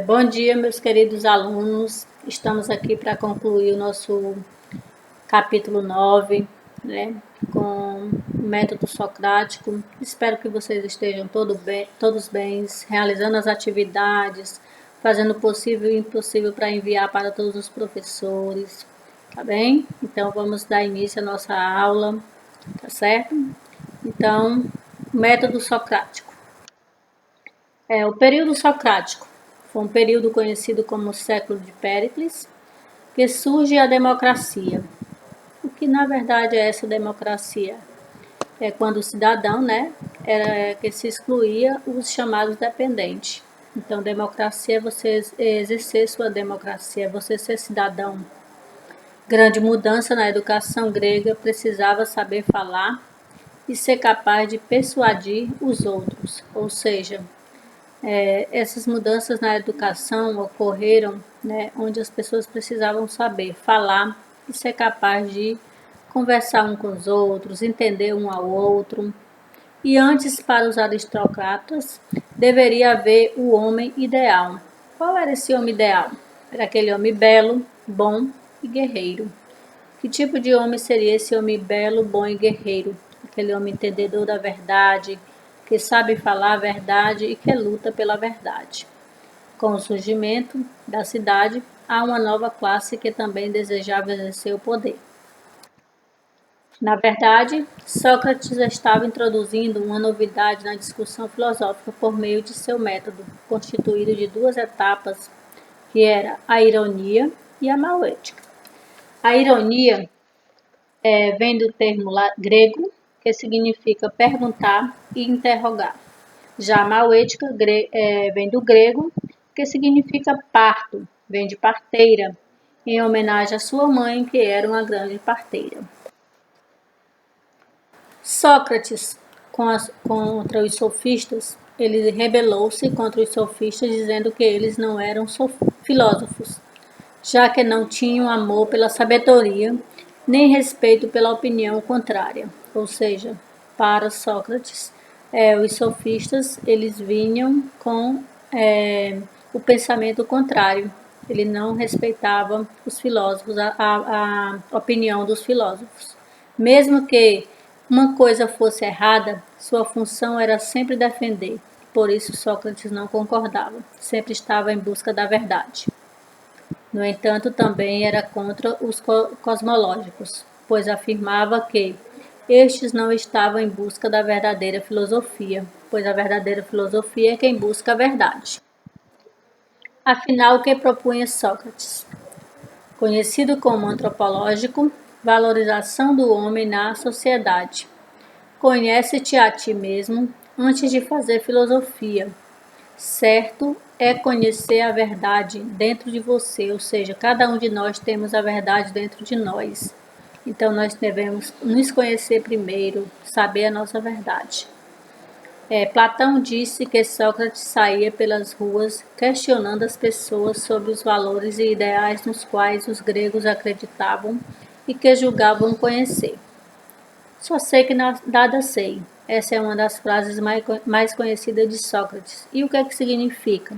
Bom dia, meus queridos alunos. Estamos aqui para concluir o nosso capítulo 9, né, com o método socrático. Espero que vocês estejam todos bem, realizando as atividades, fazendo o possível e o impossível para enviar para todos os professores, tá bem? Então, vamos dar início à nossa aula, tá certo? Então, método socrático. O período socrático foi um período conhecido como século de Péricles, que surge a democracia. O que na verdade é essa democracia? É quando o cidadão, era que se excluía os chamados dependentes. Então, democracia é você exercer sua democracia, é você ser cidadão. Grande mudança na educação grega, precisava saber falar e ser capaz de persuadir os outros, ou seja, essas mudanças na educação ocorreram, onde as pessoas precisavam saber falar e ser capaz de conversar um com os outros, entender um ao outro. E antes, para os aristocratas, deveria haver o homem ideal. Qual era esse homem ideal? Era aquele homem belo, bom e guerreiro. Que tipo de homem seria esse homem belo, bom e guerreiro? Aquele homem entendedor da verdade, que sabe falar a verdade e que luta pela verdade. Com o surgimento da cidade, há uma nova classe que também desejava exercer o poder. Na verdade, Sócrates estava introduzindo uma novidade na discussão filosófica por meio de seu método, constituído de duas etapas, que era a ironia e a mauética. A ironia vem do termo grego, que significa perguntar e interrogar. Já a mauética vem do grego, que significa parto, vem de parteira, em homenagem à sua mãe, que era uma grande parteira. Sócrates, contra os sofistas, ele rebelou-se contra os sofistas, dizendo que eles não eram filósofos, já que não tinham amor pela sabedoria, nem respeito pela opinião contrária. Ou seja, para Sócrates, os sofistas eles vinham com o pensamento contrário. Ele não respeitava os filósofos, a opinião dos filósofos. Mesmo que uma coisa fosse errada, sua função era sempre defender. Por isso Sócrates não concordava, sempre estava em busca da verdade. No entanto, também era contra os cosmológicos, pois afirmava que estes não estavam em busca da verdadeira filosofia, pois a verdadeira filosofia é quem busca a verdade. Afinal, o que propunha Sócrates? Conhecido como antropológico, valorização do homem na sociedade. Conhece-te a ti mesmo antes de fazer filosofia. Certo é conhecer a verdade dentro de você, ou seja, cada um de nós temos a verdade dentro de nós. Então nós devemos nos conhecer primeiro, saber a nossa verdade. Platão disse que Sócrates saía pelas ruas questionando as pessoas sobre os valores e ideais nos quais os gregos acreditavam e que julgavam conhecer. Só sei que nada sei. Essa é uma das frases mais conhecidas de Sócrates. E o que é que significa?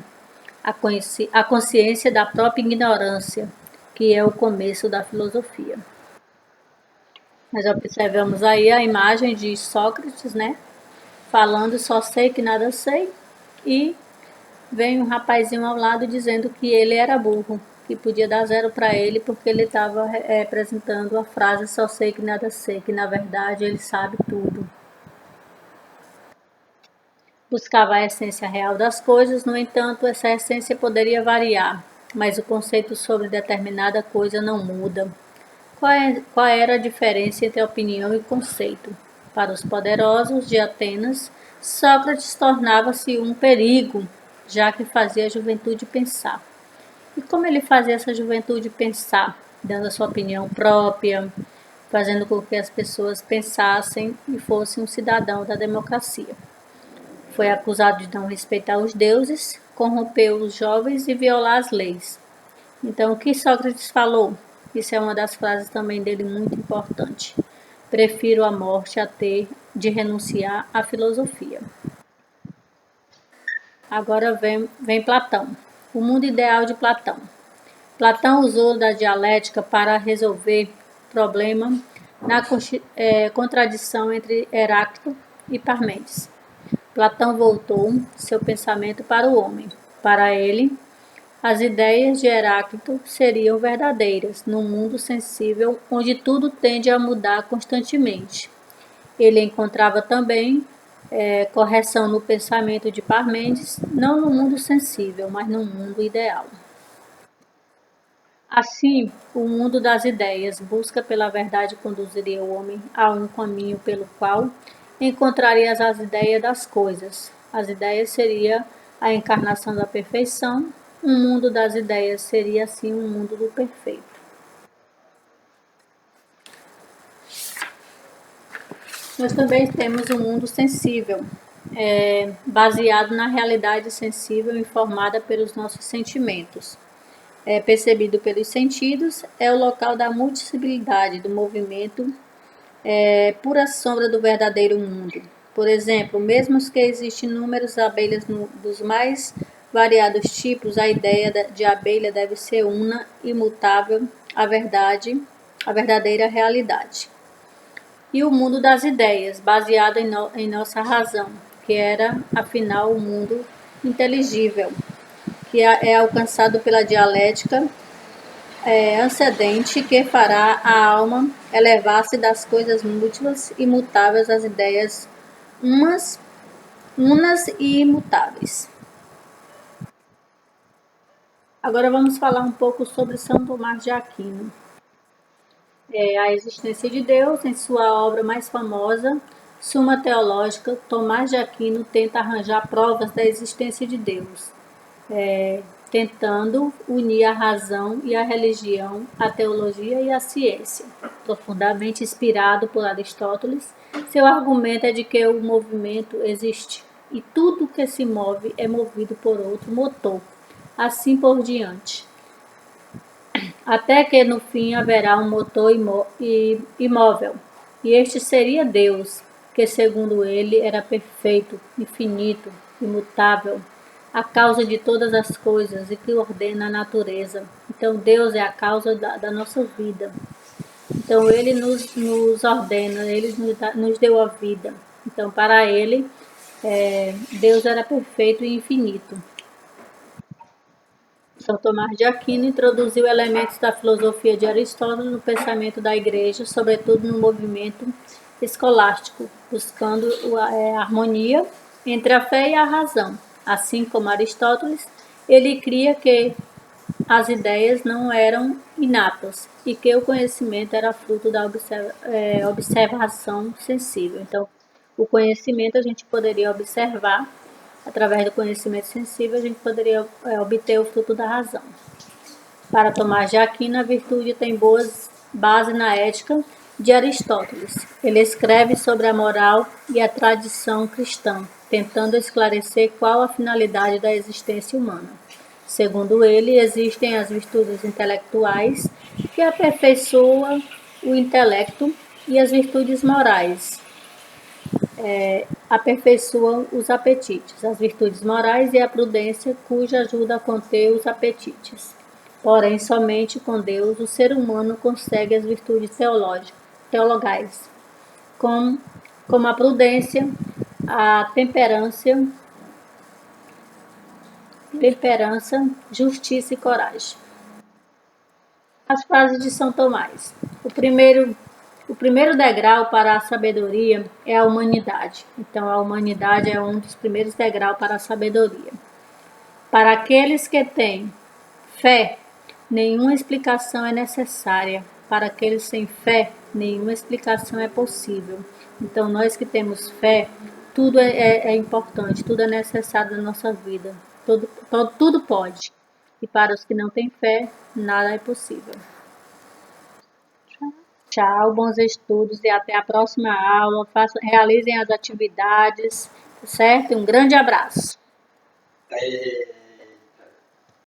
A consciência da própria ignorância, que é o começo da filosofia. Nós observamos aí a imagem de Sócrates, falando só sei que nada sei, e vem um rapazinho ao lado dizendo que ele era burro, que podia dar 0 para ele porque ele estava apresentando a frase só sei que nada sei, que na verdade ele sabe tudo. Buscava a essência real das coisas, no entanto, essa essência poderia variar, mas o conceito sobre determinada coisa não muda. Qual era a diferença entre opinião e conceito? Para os poderosos de Atenas, Sócrates tornava-se um perigo, já que fazia a juventude pensar. E como ele fazia essa juventude pensar? Dando a sua opinião própria, fazendo com que as pessoas pensassem e fossem um cidadão da democracia. Foi acusado de não respeitar os deuses, corrompeu os jovens e violar as leis. Então, o que Sócrates falou? Isso é uma das frases também dele muito importante. Prefiro a morte a ter de renunciar à filosofia. Agora vem Platão. O mundo ideal de Platão. Platão usou da dialética para resolver o problema na contradição entre Heráclito e Parmênides. Platão voltou seu pensamento para o homem. Para ele, as ideias de Heráclito seriam verdadeiras num mundo sensível onde tudo tende a mudar constantemente. Ele encontrava também correção no pensamento de Parmênides, não no mundo sensível, mas no mundo ideal. Assim, o mundo das ideias busca pela verdade conduziria o homem a um caminho pelo qual encontraria as ideias das coisas. As ideias seria a encarnação da perfeição. Um mundo das ideias seria assim um mundo do perfeito. Nós também temos um mundo sensível, baseado na realidade sensível informada pelos nossos sentimentos. Percebido pelos sentidos, é o local da multiplicidade do movimento, pura sombra do verdadeiro mundo. Por exemplo, mesmo que existem inúmeras abelhas dos mais variados tipos, a ideia de abelha deve ser una, imutável, a verdadeira realidade. E o mundo das ideias, baseado em nossa razão, que era, afinal, o mundo inteligível, que é alcançado pela dialética antecedente, que fará a alma elevar-se das coisas múltiplas e mutáveis às ideias unas e imutáveis. Agora vamos falar um pouco sobre São Tomás de Aquino. A existência de Deus, em sua obra mais famosa, Suma Teológica, Tomás de Aquino tenta arranjar provas da existência de Deus, tentando unir a razão e a religião, a teologia e a ciência. Profundamente inspirado por Aristóteles, seu argumento é de que o movimento existe e tudo que se move é movido por outro motor, assim por diante. Até que no fim haverá um motor imóvel, e este seria Deus, que segundo ele era perfeito, infinito, imutável, a causa de todas as coisas e que ordena a natureza. Então Deus é a causa da nossa vida. Então ele nos ordena, ele nos deu a vida. Então para ele, Deus era perfeito e infinito. São Tomás de Aquino introduziu elementos da filosofia de Aristóteles no pensamento da Igreja, sobretudo no movimento escolástico, buscando a harmonia entre a fé e a razão. Assim como Aristóteles, ele cria que as ideias não eram inatas e que o conhecimento era fruto da observação sensível. Então, o conhecimento a gente poderia observar. Através do conhecimento sensível, a gente poderia obter o fruto da razão. Para Tomás de Aquino, a virtude tem boas bases na ética de Aristóteles. Ele escreve sobre a moral e a tradição cristã, tentando esclarecer qual a finalidade da existência humana. Segundo ele, existem as virtudes intelectuais, que aperfeiçoam o intelecto, e as virtudes morais, aperfeiçoam os apetites, as virtudes morais e a prudência, cuja ajuda a conter os apetites. Porém, somente com Deus o ser humano consegue as virtudes teologais, como a prudência, a temperança, justiça e coragem. As frases de São Tomás. O primeiro degrau para a sabedoria é a humanidade. Então, a humanidade é um dos primeiros degraus para a sabedoria. Para aqueles que têm fé, nenhuma explicação é necessária. Para aqueles sem fé, nenhuma explicação é possível. Então, nós que temos fé, tudo é importante, tudo é necessário na nossa vida. Tudo pode. E para os que não têm fé, nada é possível. Tchau, bons estudos e até a próxima aula. Realizem as atividades, certo? Um grande abraço.